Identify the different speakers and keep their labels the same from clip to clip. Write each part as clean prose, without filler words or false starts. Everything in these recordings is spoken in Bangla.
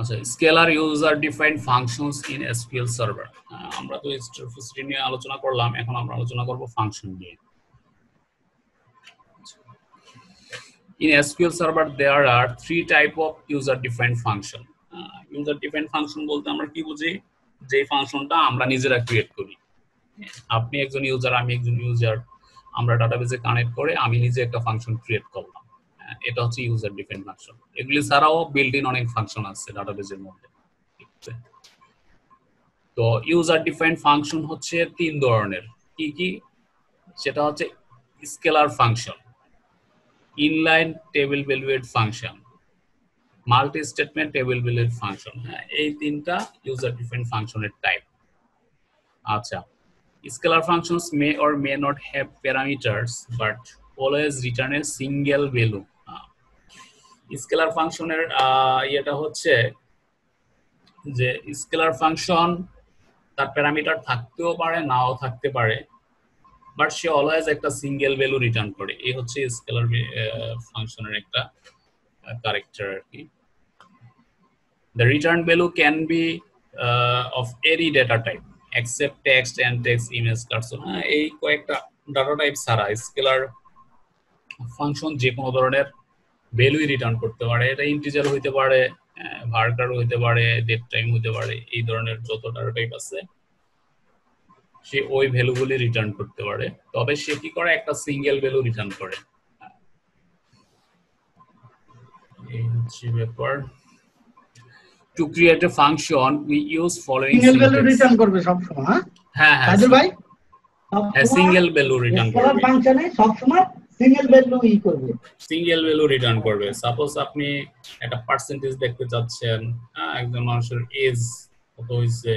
Speaker 1: আচ্ছা, scalar user defined functions in SQL server. আমরা তো স্ট্যাটিস্টিক্স নিয়ে আলোচনা করলাম, এখন আমরা আলোচনা করব ফাংশন নিয়ে। In SQL Server there are three type of user defined function. User defined function বলতে আমরা কি বুঝি, যে ফাংশনটা আমরা নিজেরা ক্রিয়েট করি। আপনি একজন ইউজার, আমি একজন ইউজার, আমরা ডাটাবেসে কানেক্ট করে আমি নিজে একটা ফাংশন ক্রিয়েট করলাম, এটা হচ্ছে ইউজার ডিফাইন্ড ফাংশন। এগুলি ছাড়াও বিল্ট ইন অনেক ফাংশন আছে ডাটাবেসের মধ্যে। তো ইউজার ডিফাইন্ড ফাংশন হচ্ছে তিন ধরনের। কি কি? সেটা হচ্ছে scalar function, inline table valued function, multi statement table valued function. এই তিনটা ইউজার ডিফাইন্ড ফাংশনের টাইপ। আচ্ছা, scalar functions may or may not have parameters but always return a single value. Scalar ফাংশনের এটা হচ্ছে যে স্কেলার ফাংশন তার প্যারামিটার থাকতেও পারে নাও থাকতে পারে, বাট সে অলওয়েজ একটা সিঙ্গেল ভ্যালু রিটার্ন করে। এই হচ্ছে স্কেলার ফাংশনের একটা ক্যারেক্টার আর কি। The return value can be of any data type except text and text image cursor. এই কয়েকটা ডাটা টাইপ ছাড়া স্কেলার ফাংশন যে কোনো ধরনের ভ্যালুই রিটার্ন করতে পারে। এটা ইন্টিজার হইতে পারে, ভার্কার হইতে পারে, ডেট টাইম হইতে পারে, এই ধরনের যত ডাটা টাইপ আছে সে ওই ভ্যালুগুলি রিটার্ন করতে পারে। তবে সে কি করে, একটা সিঙ্গেল ভ্যালু রিটার্ন করে। এই হচ্ছে ব্যাপার। To create a function we use following
Speaker 2: single value return করবে সব সময়। হ্যাঁ কাজল ভাই,
Speaker 1: সিঙ্গেল ভ্যালু রিটার্ন করবে।
Speaker 2: স্কেলার ফাংশনে সব সময় সিঙ্গেল ভ্যালু করবে,
Speaker 1: সিঙ্গেল ভ্যালু রিটার্ন করবে। সাপোজ আপনি একটা পার্সেন্টেজ দেখতে চাচ্ছেন, একজন মানুষের এজ কত হইছে,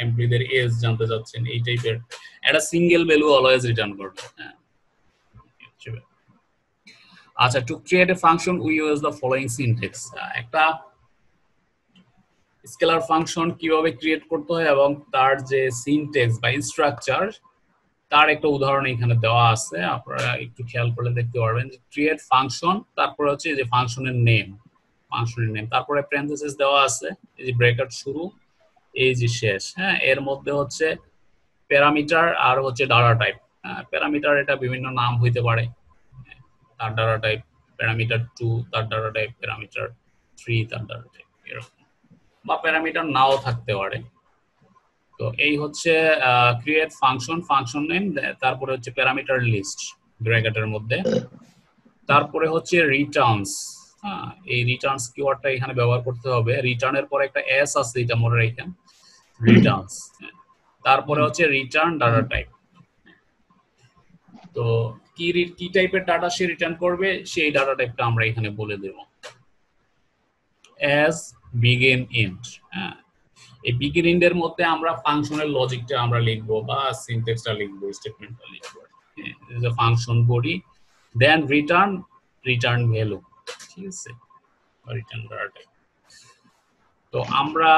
Speaker 1: এমপ্লয়ীদের এজ জানতে চাচ্ছেন, এই টাইপের একটা সিঙ্গেল ভ্যালু অলওয়েজ রিটার্ন করবে। আচ্ছা, to create a function we use the following syntax. একটা স্কেলার ফাংশন কিভাবে ক্রিয়েট করতে হয় এবং তার যে সিনট্যাক্স বা স্ট্রাকচার, তার একটা উদাহরণ এখানে দেওয়া আছে। আপনারা একটু খেয়াল করলে দেখতে পারবেন যে ক্রিয়েট ফাংশন, তারপরে হচ্ছে যে ফাংশনের নেম, তারপরে প্যারেনথেসিস দেওয়া আছে, এই যে ব্র্যাকেট শুরু, এই যে শেষ। এর মধ্যে হচ্ছে প্যারামিটার আর হচ্ছে ডাটা টাইপ। প্যারামিটার এটা বিভিন্ন নাম হইতে পারে, তার ডাটা টাইপ প্যারামিটার 2, তার ডাটা টাইপ প্যারামিটার 3, তার ডাটা টাইপ এরকম, বা প্যারামিটার নাও থাকতে পারে। তো এই হচ্ছে ক্রিয়েট ফাংশন, ফাংশন নেম, তারপরে হচ্ছে প্যারামিটার লিস্ট ব্র্যাকেটের মধ্যে, তারপরে হচ্ছে রিটার্নস। এই রিটার্নস কিওয়ার্ডটা এখানে ব্যবহার করতে হবে। রিটার্নের পরে একটা এস আছে, এটা মনে রাখেন, রিটার্নস। তারপরে হচ্ছে রিটার্ন ডাটা টাইপ। তো কি টাইপের ডাটা সে রিটার্ন করবে, সেই ডাটা টাইপটা আমরা এখানে বলে দেব। as begin end, এই begin end এর মধ্যে আমরা ফাংশনের লজিকটা আমরা লিখবো বা সিনট্যাক্সটা লিখবো, স্টেটমেন্টটা লিখবো। is a function body then return value, ঠিক আছে, রিটার্ন ডাটা টাইপ। তো আমরা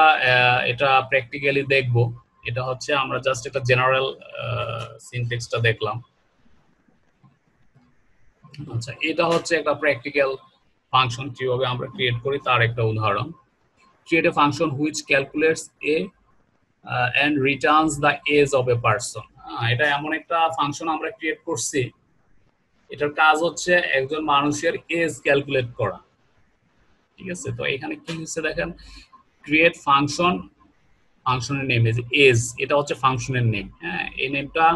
Speaker 1: এটা প্র্যাকটিক্যালি দেখবো। এটা হচ্ছে আমরা জাস্ট একটা জেনারেল সিনট্যাক্সটা দেখলাম। আচ্ছা, এটা হচ্ছে একটা প্র্যাকটিক্যাল ফাংশন কিভাবে আমরা ক্রিয়েট করি তার একটা উদাহরণ। Create a function which calculates a and returns the age of a person. এটা এমন একটা ফাংশন আমরা ক্রিয়েট করছি, এটার কাজ হচ্ছে একজন মানুষের এজ ক্যালকুলেট করা, ঠিক আছে। তো এখানে কি হচ্ছে দেখেন, ক্রিয়েট ফাংশন, ফাংশনের নেম এজ, এটা হচ্ছে ফাংশনের নেম। এই নেমটা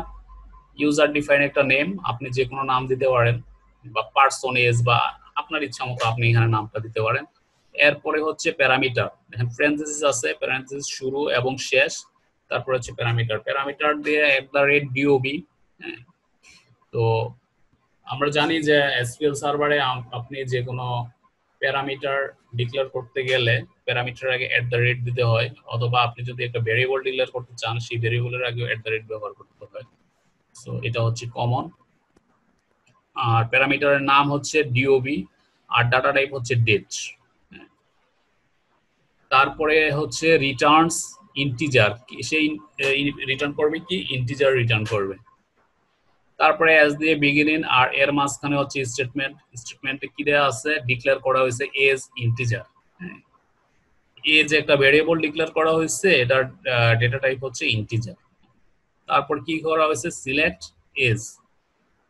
Speaker 1: ইউজার ডিফাইন একটা নেম, আপনি যে কোনো নাম দিতে পারেন, বা পার্সন এজ, বা আপনার ইচ্ছা মতো আপনি এখানে নামটা দিতে পারেন। এরপরে হচ্ছে প্যারামিটার, দেখেন প্যারেনথেসিস আছে, প্যারেনথেসিস শুরু এবং শেষ, তারপরে হচ্ছে প্যারামিটার দিয়ে @dob। তো আমরা জানি যে এসকিউএল সার্ভারে আপনি যে কোনো প্যারামিটার ডিক্লেয়ার করতে গেলে প্যারামিটার আগে দিতে হয়, অথবা আপনি যদি একটা ভেরিয়েবল ডিক্লেয়ার করতে চান, সেই ভেরিয়েবলের আগে ব্যবহার করতে হয়। সো এটা হচ্ছে কমন। আর প্যারামিটারের নাম হচ্ছে dob, আর ডাটা টাইপ হচ্ছে ডেট। তারপরে হচ্ছে রিটার্নস ইন্টিজার, সেই রিটার্ন করবে কি, ইন্টিজার রিটার্ন করবে। তারপরে এস দিয়ে বিগিনিং, আর এর মাঝখানে হচ্ছে স্টেটমেন্টে কি দেওয়া আছে, ডিক্লেয়ার করা হয়েছে এজ ইন্টিজার। এজ একটা ভেরিয়েবল ডিক্লেয়ার করা হয়েছে, এটার ডেটা টাইপ হচ্ছে ইন্টিজার। তারপর কি করা হয়েছে, সিলেক্ট এজ,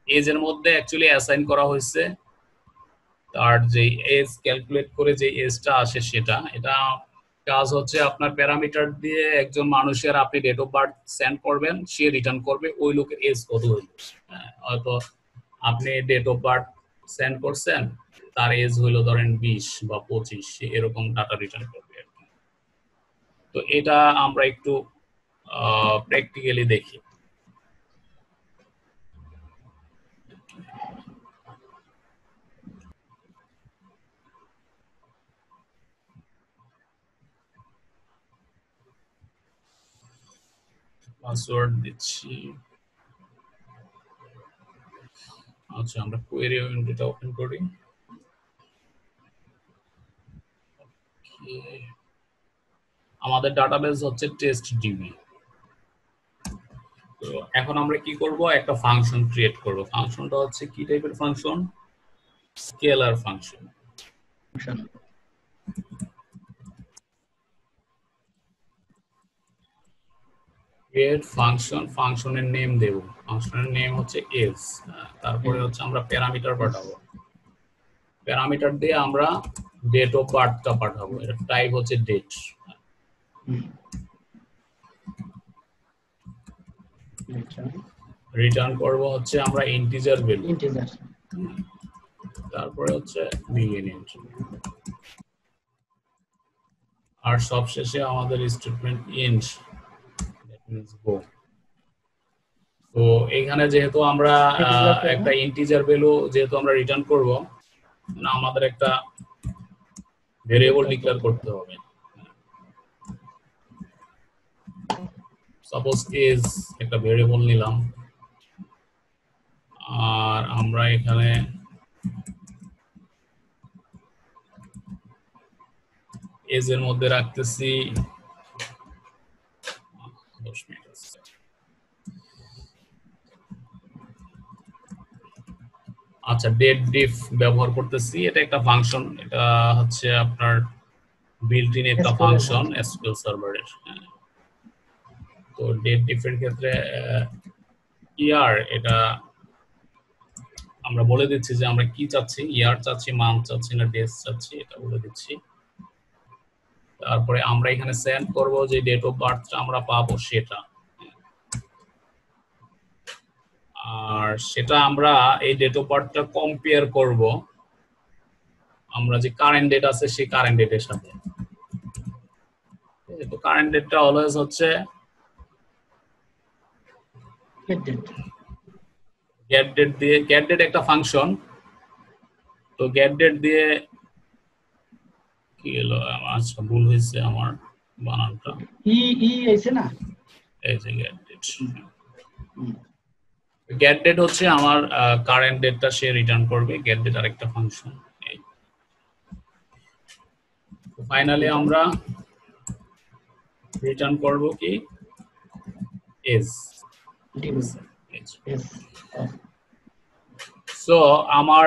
Speaker 1: এজ এর মধ্যে অ্যাকচুয়ালি অ্যাসাইন করা হয়েছে তার যে এজ ক্যালকুলেট করে যে এজটা আসে সেটা। এটা কাজ হচ্ছে আপনার প্যারামিটার দিয়ে একজন মানুষের আপনি ডেট অফ বার্থ সেন্ড করবেন, সে রিটার্ন করবে ওই লোকের এজ কত হইল। হয়তো আপনি ডেট অফ বার্থ সেন্ড করছেন, তার এজ হইলো ধরেন 20 বা 25, এরকম ডাটা রিটার্ন করবে। তো এটা আমরা একটু প্র্যাকটিক্যালি দেখি। পাসওয়ার্ড দিচ্ছি। আচ্ছা, আমরা কোয়েরি উইন্ডোটা ওপেন করি। আমাদের ডাটাবেস হচ্ছে টেস্ট ডিবি। তো এখন আমরা কি করব, একটা ফাংশন ক্রিয়েট করব। ফাংশনটা হচ্ছে কি টাইপের function, scalar function. Create function, ফাংশনের নেম দেব, ফাংশনের নেম হচ্ছে এজ। তারপরে হচ্ছে আমরা প্যারামিটার পাঠাবো, প্যারামিটার দিয়ে আমরা ডেট অফ বার্থটা পাঠাবো, এর টাইপ হচ্ছে ডেট। রিটার্ন করব হচ্ছে আমরা ইন্টিজার ভ্যালু, তারপরে হচ্ছে বিগিনিং, আর সবশেষে আমাদের স্টেটমেন্ট ইন্ট, দ্যাট মিন্স গো। তো এখানে যেহেতু আমরা একটা ইন্টিজার ভ্যালু যেহেতু আমরা রিটার্ন করব, না আমাদের একটা ভেরিয়েবল ডিক্লেয়ার করতে হবে। সাপোজ এজ একটা ভেরিয়েবল নিলাম, আর আমরা এখানে এজ এর মধ্যে রাখতেছি 10 মিনিট। আচ্ছা, ডেট ডিফ ব্যবহার করতেছি, এটা একটা ফাংশন, এটা হচ্ছে আপনার বিল্ট ইন একটা ফাংশন এসকিউএল সার্ভারের। তো ডেট ডিফের ক্ষেত্রে ইয়ার, এটা আমরা বলে দিচ্ছি যে আমরা কি চাচ্ছি, ইয়ার চাচ্ছি, মান্থ চাচ্ছি না ডেজ চাচ্ছি, এটা বলে দিচ্ছি। তারপরে আমরা এখানে সেন্ড করব যে ডেট অফ বার্থটা আমরা পাবো সেটা, আর সেটা আমরা এই ডেট অফ বার্থটা কম্পেয়ার করব আমরা যে কারেন্ট ডেট আছে সেই কারেন্ট ডেটের সাথে। তো কারেন্ট ডেটটা অলওয়েজ হচ্ছে গেট ডেট দিয়ে, গেট ডেট একটা ফাংশন, তো গেট ডেট দিয়ে কি হলো, আচ্ছা ভুল হয়েছে আমার বানানটা,
Speaker 2: ই আইছে না,
Speaker 1: এই যে গেট ডেট। গেট ডেট হচ্ছে আমার কারেন্ট ডেটটা সে রিটার্ন করবে, গেট ডেট আরেকটা ফাংশন। ফাইনালি আমরা রিটার্ন করব কি, এজ। সো আমার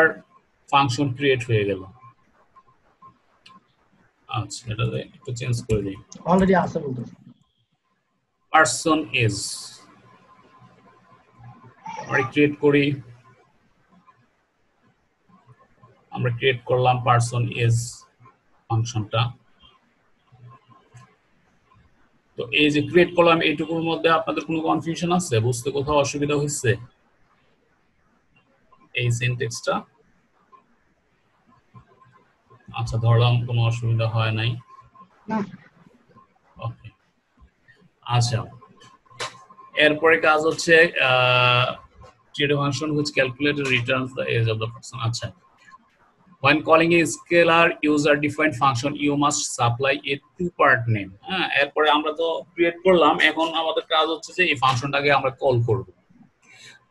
Speaker 1: ফাংশন ক্রিয়েট হয়ে গেল। আচ্ছা, এটা একটু চেঞ্জ করে দিই,
Speaker 2: অলরেডি আছে বলতেছে
Speaker 1: পারসন এজ। আমরা ক্রিয়েট করি, আমরা ক্রিয়েট করলাম পারসন এজ ফাংশনটা। তো এই যে ক্রিয়েট করলাম, এইটুকুর মধ্যে আপনাদের কোনো কনফিউশন আছে, বুঝতে কোথাও অসুবিধা হচ্ছে এই সিনট্যাক্সটা? আচ্ছা, ধরলাম কোনো অসুবিধা হয় নাই। ওকে, আচ্ছা, এরপরে কাজ হচ্ছে create a function which calculates and returns the age of the person. আচ্ছা, when calling a scalar user defined function you must supply a two part name. হ্যাঁ, এরপরে আমরা তো ক্রিয়েট করলাম, এখন আমাদের কাজ হচ্ছে যে এই ফাংশনটাকে আমরা কল করব।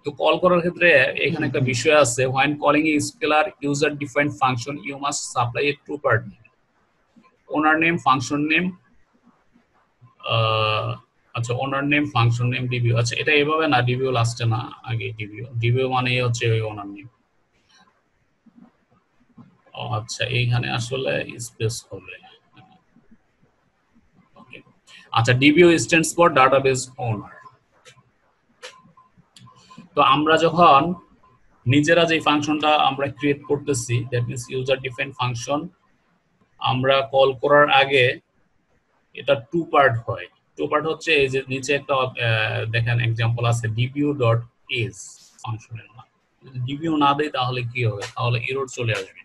Speaker 1: তো কল করার ক্ষেত্রে এখানে একটা বিষয় আছে, when calling a scalar user defined function you must supply a two part name. owner name, function name, আচ্ছা ওনার নেম, ফাংশন নেম, ডিবিও। আচ্ছা, এটা এভাবে না, ডিবিও লাস্টে না, আগে ডিবিও। ডিবিও মানে হচ্ছে ওই ওনার নেম। আচ্ছা, এইখানে আসলে স্পেস হবে, আচ্ছা, DBO স্ট্যান্ডস ফর ডাটাবেস ওনার। তো আমরা যখন নিজেরা যে ফাংশনটা আমরা ক্রিয়েট করতেছি, that means user define function, আমরা কল করার আগে এটা টু পার্ট হয়। টু পার্ট হচ্ছে এই যে নিচে একটা দেখেন এক্সাম্পল আছে dbo.is ফাংশনের নাম। যদি dbo না দেই তাহলে কি হবে, তাহলে এরর চলে আসবে।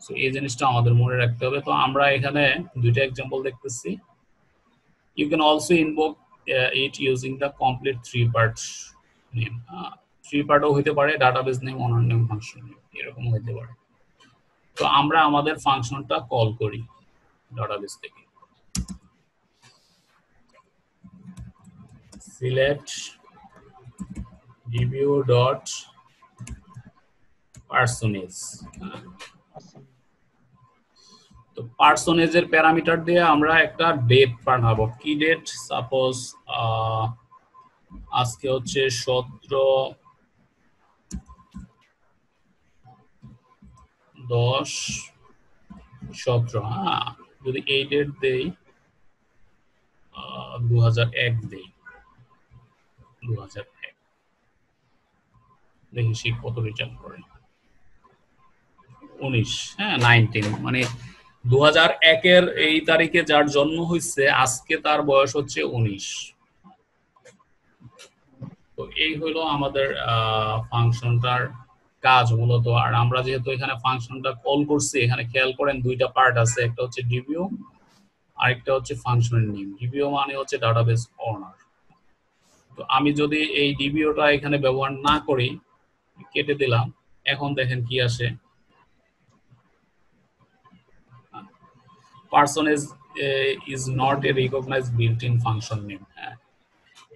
Speaker 1: সো এই জিনিসটা আমাদের মনে রাখতে হবে। তো আমরা এখানে দুইটা এক্সাম্পল দেখতেছি। You can also invoke it using the complete three parts name. Three part ও হইতে পারে, ডাটাবেস নেম, ওনার নেম, ফাংশন নেম, এরকম হইতে পারে। তো আমরা আমাদের ফাংশনটা কল করি ডাটাবেস থেকে। Select dbo.personage. তো পার্সোনেজের প্যারামিটার দিয়ে আমরা একটা ডেট পাঠাবো। কি ডেট? সাপোজ আজকে হচ্ছে 17/10/17। হ্যাঁ, যদি এই ডেট দেই 2001 দেই, 2001 দেখি সে কত রিটার্ন করে। 19, হ্যাঁ 19, মানে 2001 এই তারিখে যার জন্ম হয়েছে আজকে তার বয়স হচ্ছে 19। তো এই হলো আমাদের ফাংশনটার কাজ মূলত। আর আমরা যেহেতু এখানে ফাংশনটা কল করছি, এখানে খেয়াল করেন দুইটা পার্ট আছে, একটা হচ্ছে ডিবিও আরেকটা হচ্ছে ফাংশনের নেম। ডিবিও মানে হচ্ছে ডাটাবেস ওনার। তো আমি যদি এই ডিবিওটা এখানে ব্যবহার না করি, কেটে দিলাম, এখন দেখেন কি আসে, personage is not a recognized built in function name. হ্যাঁ,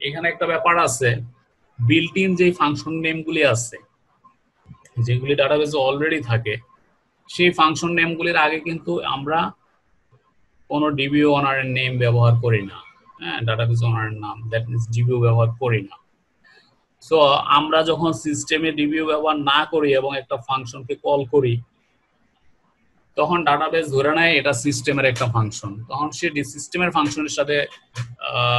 Speaker 1: এখানে একটা ব্যাপার আছে, বিল্ট ইন যে ফাংশন নেমগুলি আছে, যেগুলি ডাটাবেসে অলরেডি থাকে, সেই ফাংশন নেমগুলির আগে কিন্তু আমরা কোনো ডিবিও ওনারের নেম ব্যবহার করি না। হ্যাঁ, ডাটাবেস ওনারের নাম, দ্যাট মিন্স ডিবিও ব্যবহার করি না। সো আমরা যখন সিস্টেমে ডিবিও ব্যবহার না করি এবং একটা ফাংশনকে কল করি, তখন ডাটাবেস ধরে নেয় এটা সিস্টেমের একটা ফাংশন। তখন সে সিস্টেমের ফাংশনের সাথে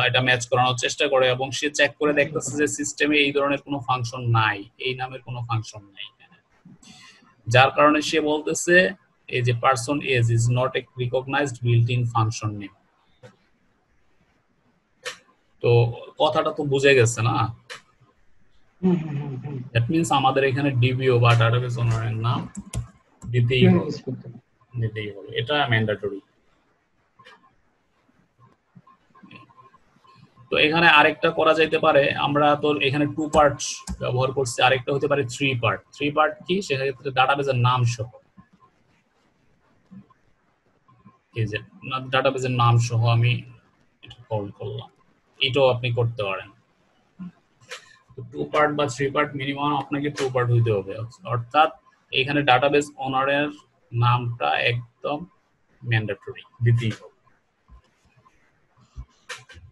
Speaker 1: এটা ম্যাচ করানোর চেষ্টা করে এবং সে চেক করে দেখতেছে যে সিস্টেমে এই ধরনের কোনো ফাংশন নাই, এই নামের কোনো ফাংশন নাই। যার কারণে সে বলতেছে এই যে person age is not a recognized built in function name. তো কথাটা তো বুঝে গেছে না? দ্যাট মিন্স আমাদের এখানে ডিবিও বা ডাটাবেস ওনারের নাম দিতেই হবে, এটা ম্যান্ডেটরি। তো এখানে আরেকটা করা যাইতে পারে, আমরা তো এখানে টু পার্ট ব্যবহার করছি, আরেকটা হতে পারে থ্রি পার্ট। থ্রি পার্ট কি? সেক্ষেত্রে ডাটাবেসের নাম সহ, এই যে ডাটাবেসের নাম সহ আমি এটা কল করলাম, এটাও আপনি করতে পারেন। টু পার্ট বা থ্রি পার্ট, মিনিমাম আপনাকে টু পার্ট হইতে হবে, অর্থাৎ এখানে ডাটাবেস ওনারের নামটা একদম ম্যান্ডেটরি দিতেই হবে।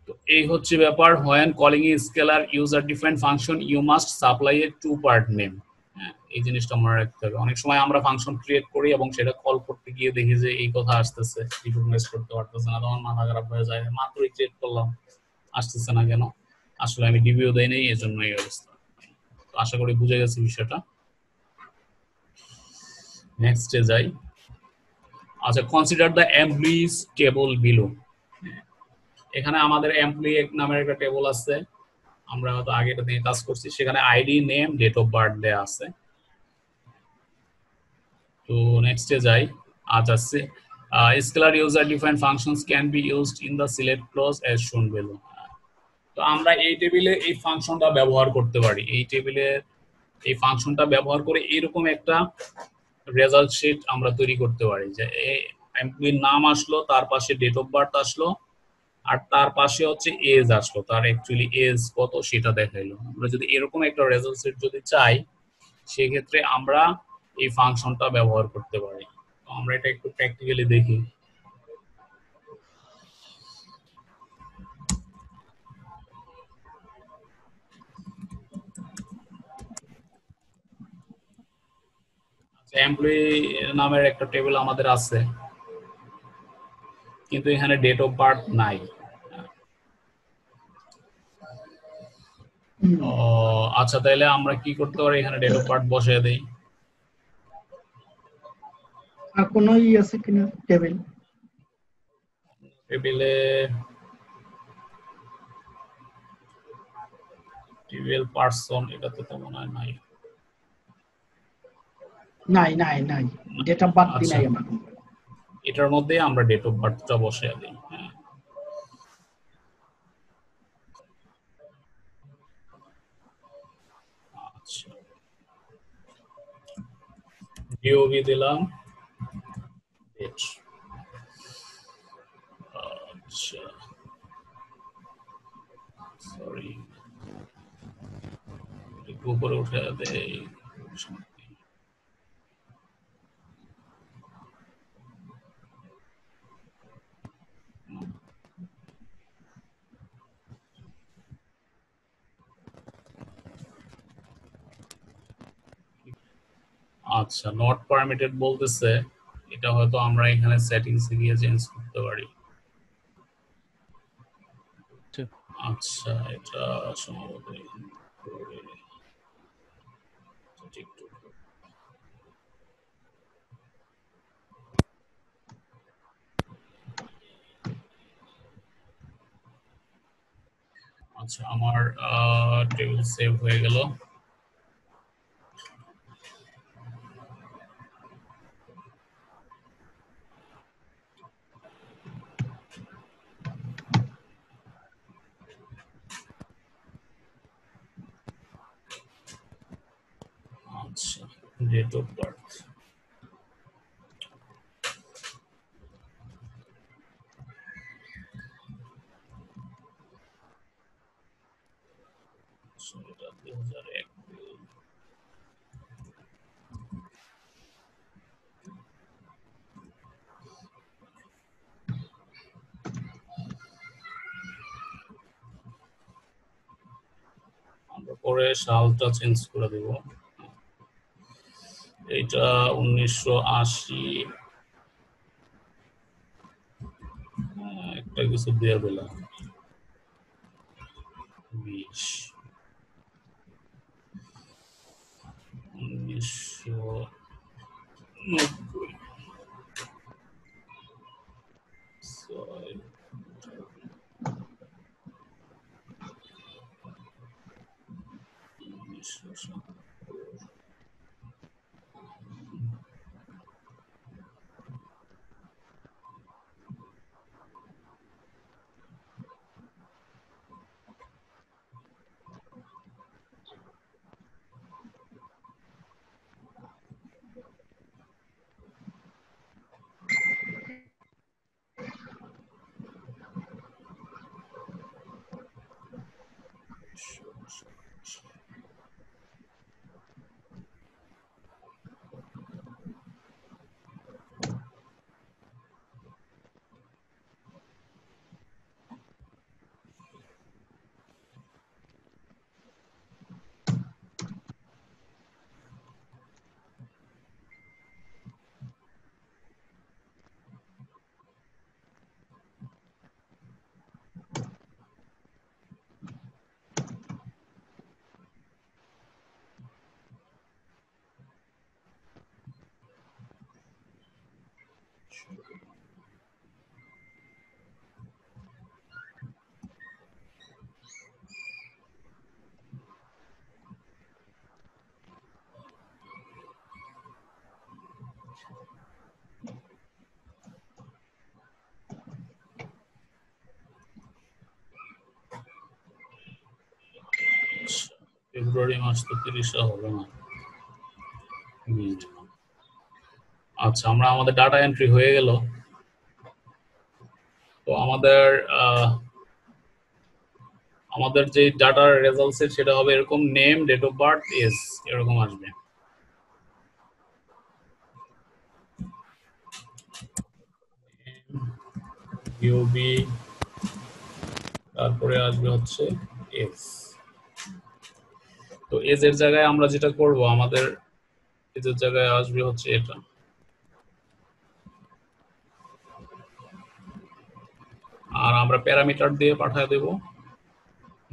Speaker 1: তো এই হচ্ছে ব্যাপার, when calling a scalar user defined function you must supply a two part name। এই জিনিসটা মনে রাখতে হবে। অনেক সময় আমরা ফাংশন ক্রিয়েট করি এবং সেটা কল করতে গিয়ে দেখি যে এই কথা আসতেছে, রিকগনাইজ করতে পারতেছে না, তখন মাথা খারাপ হয়ে যায়, মাত্রই ক্রিয়েট করলাম আসতেছে না কেন, আসলে আমি ডিবিও দেই নাই, এজন্য এই অবস্থা। আশা করি বুঝে গেছে বিষয়টা। নেক্সটে যাই। আচ্ছা, consider the employees table below. এখানে আমাদের এমপ্লয়ি নামের একটা টেবল আছে, আমরা হয়তো আগে এটা নিয়ে কাজ করছি, সেখানে ID, name, date of birth দেয়া আছে। তো নেক্সটে যাই। আচ্ছা, scalar user defined functions can be used in the select clause as shown below. তো আমরা এই টেবিলে এই ফাংশনটা ব্যবহার করতে পারি, এই টেবিলে এই ফাংশনটা ব্যবহার করে এরকম একটা রেজাল্ট শিট আমরা তৈরি করতে পারি, যে এমপ্লয়ির নাম আসলো, তার পাশে ডেট অফ বার্থ আসলো, আর তার পাশে হচ্ছে এজ আসলো, তার অ্যাকচুয়ালি এজ কত সেটা দেখাইলো। আমরা যদি এরকম একটা রেজাল্ট সেট যদি চাই, সেক্ষেত্রে আমরা এই ফাংশনটা ব্যবহার করতে পারি। তো আমরা এটা একটু প্র্যাকটিক্যালি দেখি। এমপ্লয়ি নামের একটা টেবিল আমাদের আছে, কিন্তু এখানে ডেট অফ বার্থ নাই। আচ্ছা, তাহলে আমরা কি করতে পারি, এখানে ডেট অফ বার্থ বসিয়ে দেই।
Speaker 2: আর কোনো আছে কিনা
Speaker 1: টেবিলে 12 পারসন, এটাতে তো মনে হয় নাই।
Speaker 2: নাই ডেট অফ বার্থ
Speaker 1: আচ্ছা,
Speaker 2: নাই আমার।
Speaker 1: এটার মধ্যে আমরা ডেট অফ বার্থটা বসিয়ে দিই। হ্যাঁ, আচ্ছা, ডিওবি দিলাম, ডেট। আচ্ছা, সরি, একটু উপরে উঠে দেই। আচ্ছা, নট পারমিটেড বলতেছে, এটা হয়তো আমরা এখানে সেটিংসে গিয়ে চেঞ্জ করতে পারি। আচ্ছা, এটা সম্ভবত আচ্ছা, আমার টেবিল সেভ হয়ে গেল। আচ্ছা, ডেট অফ বার্থ, এটা 2001। আমরা পরে সালটা চেঞ্জ করে দেব, এটা 1980। একটা কিছু দিয়ে দিলাম 20, 1990, 6, 1970। ফেব্রুয়ারি মাস তো 30 হবে না। আচ্ছা, আমরা আমাদের ডাটা এন্ট্রি হয়ে গেল। তো আমাদের যে ডাটার রেজাল্টস সেটা হবে এরকম, name, date of birth, age, এরকম আসবে। ইউবি, তারপরে আসবে হচ্ছে এজ। তো এজ এর জায়গায় আমরা যেটা করব, আমাদের এজের জায়গায় আসবে হচ্ছে এটা। আর আমরা প্যারামিটার দিয়ে পাঠিয়ে দেব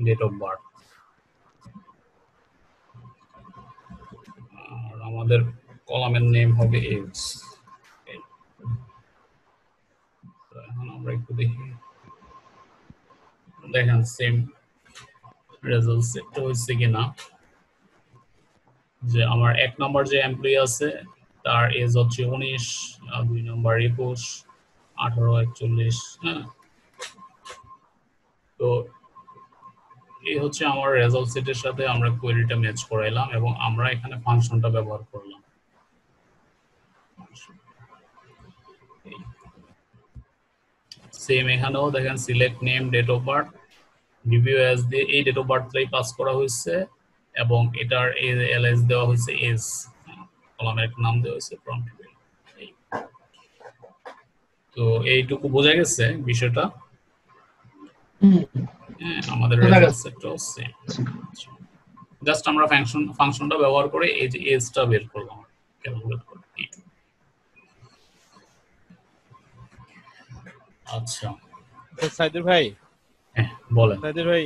Speaker 1: ডেট অফ বার্থ। আর আমাদের কলামের নেম হবে এজ। এখন আমরা একটু দেখি, দেখেন সেম রেজাল্ট সেট হয়েছে কিনা। যে আমার 1 নম্বর যে এমপ্লয়ি আছে তার এজ হচ্ছে 19, 2 নম্বর 21, 18, 41। হ্যাঁ, তো এই হচ্ছে আমার রেজাল্ট সেটের সাথে আমরা কোয়েরিটা ম্যাচ করাইলাম এবং আমরা এখানে ফাংশনটা ব্যবহার করলাম। সেম এখানেও দেখেন select name date of birth, ডিভিউ এজ দিয়ে এই ডেট অফ বার্থটাই পাস করা হয়েছে এবং এটার এলএস দেওয়া হয়েছে এজ, কলামের একটা নাম দেওয়া হয়েছে প্রম্পট। তো এইটুকু বোঝা গেছে বিষয়টা। আমাদের রেজাল্ট সেটটাও সেম। জাস্ট আমরা ফাংশনটা ব্যবহার করে এই যে এজটা বের করলাম, ক্যালকুলেট করে। আচ্ছা
Speaker 3: সাইদুর ভাই,
Speaker 1: হ্যাঁ বলেন।
Speaker 3: সাইদুর ভাই,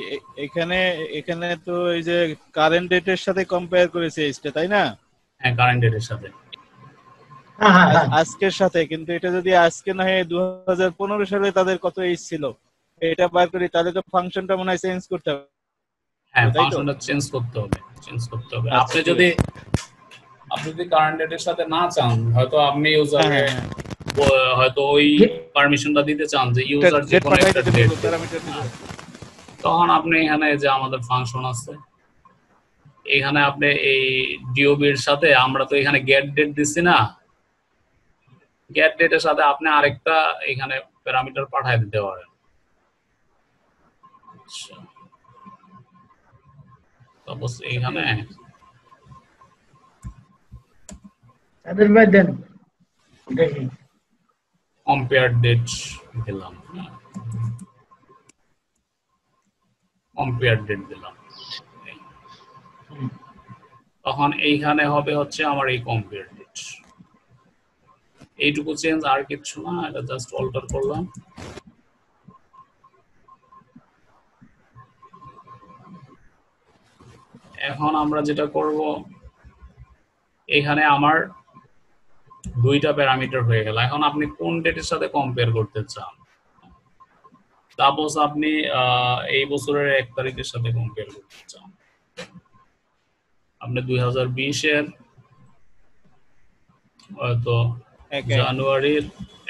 Speaker 3: এখানে তো এই যে কারেন্ট ডেটের সাথে কম্পেয়ার করেছে এজটা, তাই না?
Speaker 1: হ্যাঁ, কারেন্ট ডেটের সাথে,
Speaker 3: আজকের সাথে। কিন্তু এটা যদি আজকে না হয় 2015 সালে তাদের কত এজ ছিল এটা বার করি, তাহলে তো ফাংশনটা মনে হয় চেঞ্জ করতে হবে।
Speaker 1: হ্যাঁ, ফাংশনটা চেঞ্জ করতে হবে। আপনি যদি কারেন্ট ডেটের সাথে না চান, হয়তো আপনি ইউজারে হয়তো ওই পারমিশনটা দিতে চান যে ইউজার যে কোনো একটা ডেট, তখন আপনি এখানে যে আমাদের ফাংশন আছে এখানে আপনি এই ডিওবির সাথে, আমরা তো এখানে গেট ডেট দিছি না, গেট ডেটের সাথে আপনি আরেকটা এখানে প্যারামিটার পাঠিয়ে দিতে পারেন। আচ্ছা, তারপর এখানে
Speaker 2: তাদের ভাই দেন দেখি
Speaker 1: কম্পেয়ার ডেট দিলাম, কম্পেয়ার ডেট দিলাম, তখন এইখানে হবে হচ্ছে আমার এই কম্পেয়ার ডেট। এইটুকু চেঞ্জ, আর কিছু না, এটা জাস্ট অল্টার করলাম। এখন আমরা যেটা করব, এখানে আমার দুইটা প্যারামিটার হয়ে গেল। এখন আপনি কোন ডেটের সাথে কম্পেয়ার করতে চান? সাপোজ আপনি এই বছরের 1 তারিখের সাথে কম্পেয়ার করতে চান, আপনি 2020-এর হয়তো জানুয়ারির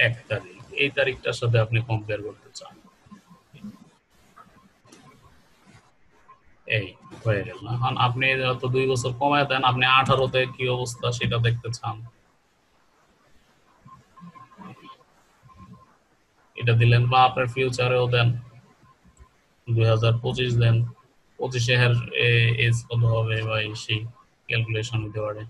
Speaker 1: 1 তারিখ, এই তারিখটার সাথে আপনি কম্পেয়ার করতে চান। এই হয়ে গেল। এখন আপনি যত 2 বছর কমায় দেন, আপনি 18-তে কি অবস্থা সেটা দেখতে চান, এটা দিলেন, বা আপনার ফিউচারেও দেন, 2025 দেন, 25 এর এজ কত হবে বা সেই ক্যালকুলেশন দিতে পারে।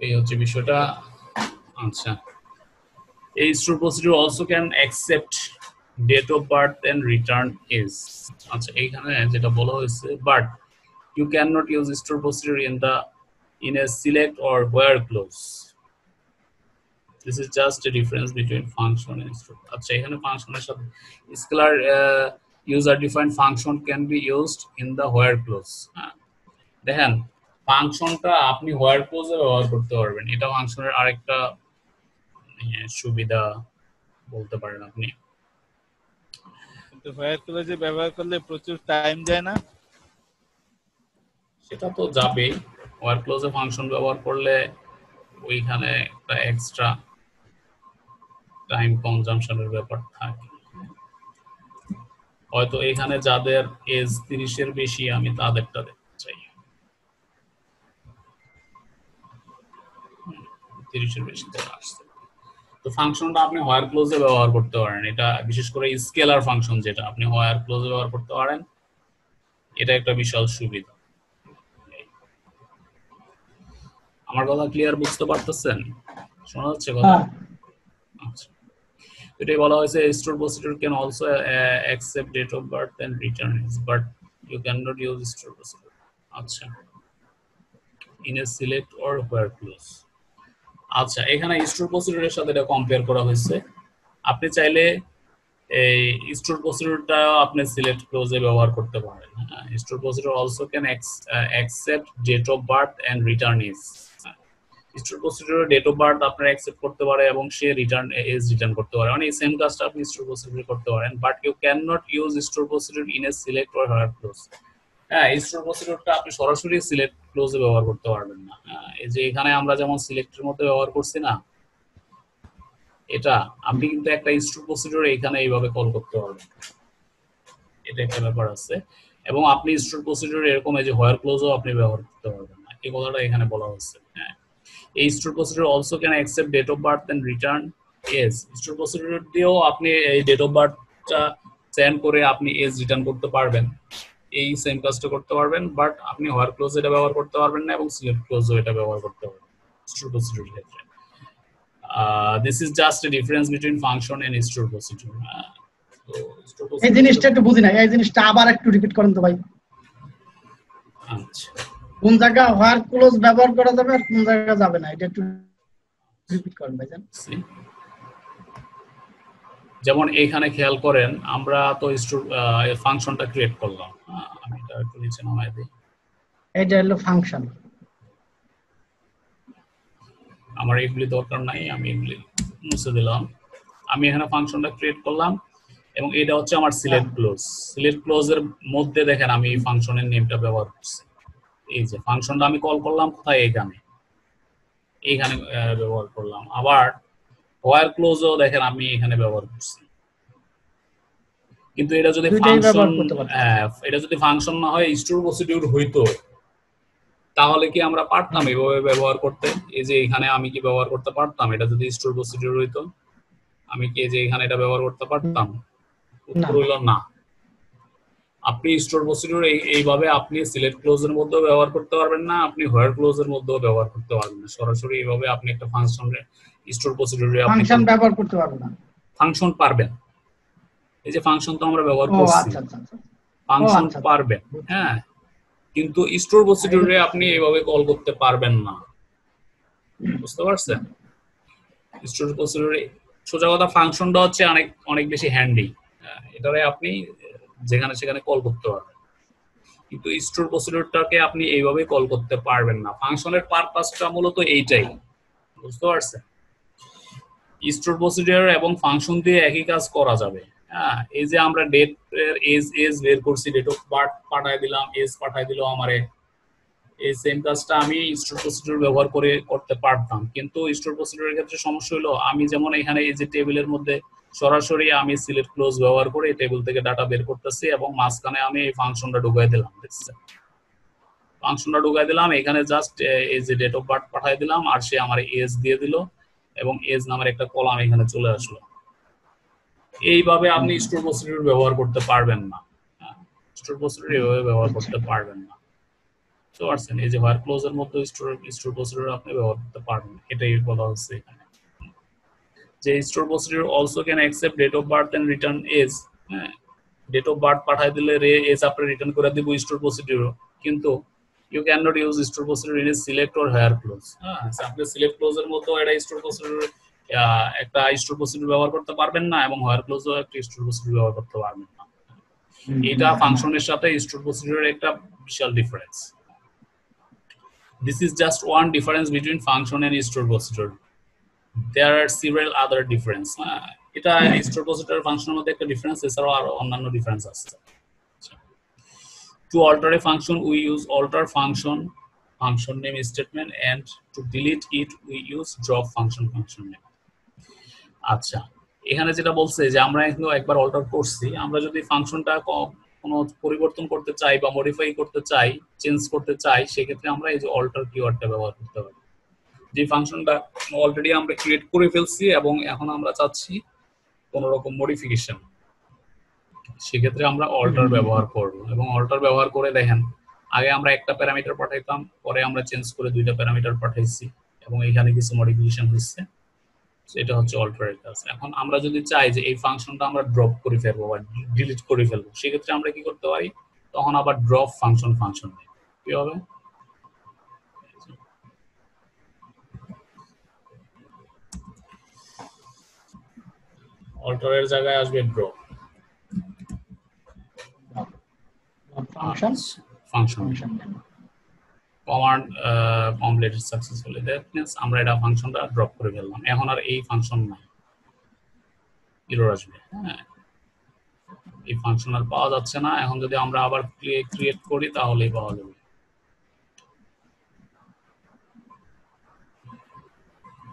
Speaker 1: এই হচ্ছে বিষয়টা। আচ্ছা, a store procedure also can accept date of birth and return age. আচ্ছা, এইখানে যেটা বলা হয়েছে, but you cannot use store procedure in a select or where clause. This is just a difference between function and store. আচ্ছা, এখানে ফাংশনের সাথে scalar user defined function can be used in the where clause. দেখেন, ফাংশনটা আপনি where clause এ ব্যবহার করতে পারবেন, এটা ফাংশনের আরেকটা সুবিধা বলতে পারেন আপনি।
Speaker 3: কিন্তু where clause ব্যবহার করলে প্রচুর টাইম যায় না?
Speaker 1: সেটা তো যাবেই, where clause এ ফাংশন ব্যবহার করলে ওইখানে একটা এক্সট্রা টাইম কনজাম্পশনের ব্যাপার থাকে। হয়তো এখানে যাদের এজ 30-এর বেশি, আমি তাদেরটা দেখতে চাই, 30-এর বেশি যারা আসছে। তো ফাংশনটা আপনি হোয়ার ক্লোজে ব্যবহার করতে পারেন, এটা বিশেষ করে স্কেলার ফাংশন যেটা আপনি হোয়ার ক্লোজে ব্যবহার করতে পারেন, এটা একটা বিশাল সুবিধা। আমার কথা ক্লিয়ার বুঝতে পারতেছেন? শোনা যাচ্ছে কথা? আচ্ছা, এটাই বলা হয়েছে store procedure can also accept date of birth and return age, but you cannot use store procedure. আচ্ছা, in a select or where clause. আচ্ছা, এখানে স্টোর প্রসিডিউরের সাথে এটা কম্পেয়ার করা হয়েছে। আপনি চাইলে এই স্টোর প্রসিডিউরটা আপনি সিলেক্ট ক্লোজে ব্যবহার করতে পারেন। Store procedure also can accept date of birth and return age. Store প্রসিডিউরে ডেট অফ বার্থ আপনার অ্যাকসেপ্ট করতে পারে এবং সে রিটার্ন এজ রিটার্ন করতে পারে, মানে এই সেম কাজটা আপনি স্টোর প্রসিডিউরে করতে পারেন, but you can not use store procedure in a select or where clause. হ্যাঁ, স্টোর প্রসিডিউরটা আপনি সরাসরি সিলেক্ট ক্লোজে ব্যবহার করতে পারবেন না। এই যে এখানে আমরা যেমন সিলেক্টের মধ্যে ব্যবহার করছি না, এটা আপনি কিন্তু একটা স্টোর প্রসিডিউর এখানে এইভাবে কল করতে পারবেন, এটা একটা ব্যাপার আছে। এবং আপনি স্টোর প্রসিডিউর এরকম এই যে হোয়ার ক্লোজও আপনি ব্যবহার করতে পারবেন না, এই কথাটা এখানে বলা হচ্ছে। হ্যাঁ, এই store procedure also can accept date of birth and return age. Store procedure দিয়েও আপনি এই ডেট অফ বার্থটা সেন্ড করে আপনি এজ রিটার্ন করতে পারবেন, এই সেম কাজটা করতে পারবেন, বাট আপনি হোয়ার ক্লোজ এটা ব্যবহার করতে পারবেন না এবং সিলেক্ট ক্লোজও এটা ব্যবহার করতে পারবেন স্টোর প্রসিডিউরের ক্ষেত্রে। This is just a difference between function and store procedure.
Speaker 2: এই জিনিসটা একটু বুঝি না, এই জিনিসটা আবার একটু রিপিট করেন তো ভাই।
Speaker 1: আচ্ছা,
Speaker 2: কোন জায়গা হোয়ার ক্লোজ ব্যবহার করা যাবে আর কোন জায়গা যাবে না, এটা একটু রিপিট করেন ভাইজান।
Speaker 1: যেমন এখানে খেয়াল করেন, আমরা তো স্টোর ফাংশনটা ক্রিয়েট করলাম, আমি এটা একটু নিচে নামাই দিই।
Speaker 2: এটা হলো ফাংশন,
Speaker 1: আমার এগুলি দরকার নাই, আমি এগুলি মুছে দিলাম। আমি এখানে ফাংশনটা ক্রিয়েট করলাম এবং এটা হচ্ছে আমার সিলেক্ট ক্লোজ। সিলেক্ট ক্লোজের মধ্যে দেখেন আমি এই ফাংশনের নেমটা ব্যবহার করছি। এই যে ফাংশনটা আমি কল করলাম কোথায়, এইখানে ব্যবহার করলাম। আবার হোয়ার ক্লোজও দেখেন আমি এখানে ব্যবহার করছি। কিন্তু এটা যদি ফাংশন না হয় স্টোর প্রসিডিউর হইতো, তাহলে কি আমরা পারতাম এভাবে ব্যবহার করতে? এই যে এখানে আমি কি ব্যবহার করতে পারতাম? এটা যদি স্টোর প্রসিডিউর হইতো, আমি কি যে এখানে এটা ব্যবহার করতে পারতাম? উত্তর হইল না। আপনি স্টোর প্রসিডিউর এইভাবে আপনি সিলেক্ট ক্লোজের মধ্যেও ব্যবহার করতে পারবেন না, আপনি হোয়ার ক্লোজের মধ্যেও ব্যবহার করতে পারবেন না। সরাসরি এইভাবে আপনি একটা ফাংশনের স্টোর প্রসিডিউরে আপনি
Speaker 2: ফাংশন ব্যবহার করতে পারবেন না।
Speaker 1: ফাংশন পারবেন, এই যে ফাংশন তো আমরা ব্যবহার করছি, ফাংশন পারবেন। হ্যাঁ, কিন্তু স্টোর প্রসিডিউরে আপনি এইভাবে কল করতে পারবেন না, বুঝতে পারছেন? স্টোর প্রসিডিউরে সোজা কথা ফাংশনটা হচ্ছে অনেক অনেক বেশি হ্যান্ডি, এটারে আপনি যেখানে সেখানে কল করতে পারবেন, কিন্তু স্টোর প্রসিডিউরটাকে আপনি এইভাবে কল করতে পারবেন না। ফাংশনের পারপাসটা মূলত এইটাই, বুঝতে পারছেন? স্টোর প্রসিডিউর এবং ফাংশন দিয়ে একই কাজ করা যাবে। হ্যাঁ, এই যে আমরা ডেট এর এজ বের করছি, ডেট অফ বার্থ পাঠায় দিলাম, এজ পাঠায় দিল আমারে, এই সেম কাজটা আমি স্টোর প্রসিডিউর ব্যবহার করে করতে পারতাম। কিন্তু স্টোর প্রসিডিউরের ক্ষেত্রে সমস্যা হলো, আমি যেমন এখানে এই যে টেবিলের মধ্যে সরাসরি আমি সিলেক্ট ক্লোজ ব্যবহার করে টেবিল থেকে ডাটা বের করতেছি এবং মাঝখানে আমি এই ফাংশনটা ঢুকাই দিলাম, দেখছেন? ফাংশনটা ঢুকাই দিলাম, এখানে জাস্ট এই যে ডেট অফ বার্থ পাঠাই দিলাম আর সে আমার এজ দিয়ে দিল এবং এজ নামের একটা কলাম এখানে চলে আসলো। এইভাবে আপনি স্টোর প্রসিডিউর ব্যবহার করতে পারবেন না, স্টোর প্রসিডিউর এইভাবে ব্যবহার করতে পারবেন না, বুঝতে পারছেন? এই যে হোয়ার ক্লোজের মধ্যে স্টোর প্রসিডিউর আপনি ব্যবহার করতে পারবেন, এটাই বলা হচ্ছে এখানে যে store procedure also can accept date of birth and return age. হ্যাঁ, ডেট অফ বার্থ পাঠায় দিলে এজ আপনি রিটার্ন করে দিব স্টোর প্রসিডিউর, কিন্তু you can not use store procedure in select or where clause. হ্যাঁ, আপনি সিলেক্ট ক্লোজের মধ্যেও এটা স্টোর প্রসিডিউর একটা স্টোর প্রসিডিউর ব্যবহার করতে পারবেন না এবং হায়ার ক্লোজও একটা স্টোর প্রসিডিউর ব্যবহার করতে পারবেন না। এটা ফাংশনের সাথে স্টোর প্রসিডিউরের একটা বিশাল difference. This is just one difference between function and store procedure. There are several other difference. এটা store procedure ফাংশনের মধ্যে একটা ডিফারেন্স, এছাড়াও আরো অন্যান্য ডিফারেন্স আছে। To alter a function we use alter function name statement, and to delete it we use drop function name. আচ্ছা, এখানে যেটা বলছে যে আমরা একবার অল্টার করছি, আমরা যদি ফাংশনটা কোনো পরিবর্তন করতে চাই বা মডিফাই করতে চাই, চেঞ্জ করতে চাই, সেক্ষেত্রে আমরা এই যে অল্টার কিওয়ার্ডটা ব্যবহার করতে পারি। যে ফাংশনটা অলরেডি আমরা ক্রিয়েট করে ফেলছি এবং এখন আমরা চাচ্ছি কোনো রকম মডিফিকেশন, সেক্ষেত্রে আমরা অল্টার ব্যবহার করব। এবং অল্টার ব্যবহার করে দেখেন, আগে আমরা একটা প্যারামিটার পাঠাইতাম, পরে আমরা চেঞ্জ করে দুইটা প্যারামিটার পাঠাইছি এবং এখানে কিছু মডিফিকেশন হচ্ছে, এটা হচ্ছে অল্টারের কাজ। এখন আমরা যদি চাই যে এই ফাংশনটা আমরা ড্রপ করে ফেলবো বা ডিলিট করে ফেলবো, সেক্ষেত্রে আমরা কি করতে পারি? তখন আবার ড্রপ ফাংশন নেই, কি হবে? অল্টারের জায়গায় আসবে drop
Speaker 2: function
Speaker 1: function
Speaker 2: function
Speaker 1: command completed successfully that means আমরা এটা ফাংশনটা ড্রপ করে ফেললাম এখন আর এই ফাংশন নাই এরর আসবে হ্যাঁ এই ফাংশন আর পাওয়া যাচ্ছে না এখন যদি আমরা আবার ক্রিয়েট করি তাহলেই পাওয়া যাবে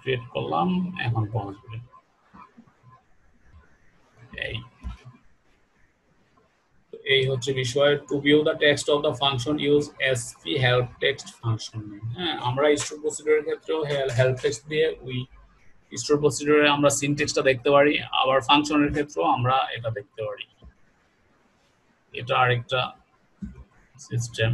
Speaker 1: ক্রিয়েট করলাম এখন পাওয়া যাবে এই হচ্ছে বিষয় two view the text of the function use SP help text function হ্যাঁ আমরা স্টোর প্রসিডিউরের ক্ষেত্রেও হেল্প টেক্সট দিয়ে ওই স্টোর প্রসিডিউরে আমরা সিনট্যাক্সটা দেখতে পারি আবার ফাংশনের ক্ষেত্রেও আমরা এটা দেখতে পারি এটা আরেকটা সিস্টেম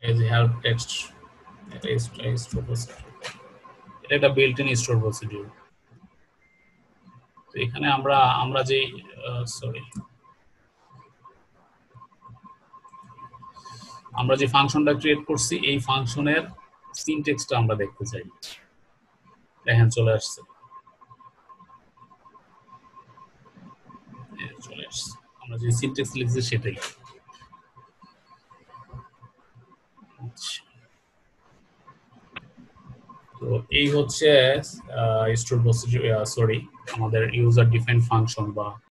Speaker 1: এই যে হেল্প টেক্সট এটা স্টোর প্রসিডিউর এটা একটা বিল্ট ইন স্টোর প্রসিডিউর তো এখানে আমরা যে আমরা যে ফাংশনটা ক্রিয়েট করছি এই ফাংশনের সিনট্যাক্সটা আমরা দেখতে চাই দেখেন চলে আসছে আমরা যে সিনট্যাক্স লিখছি সেটাই তো এই হচ্ছে স্টোর প্রসিডিউর আমাদের ইউজার ডিফাইন্ড ফাংশন বা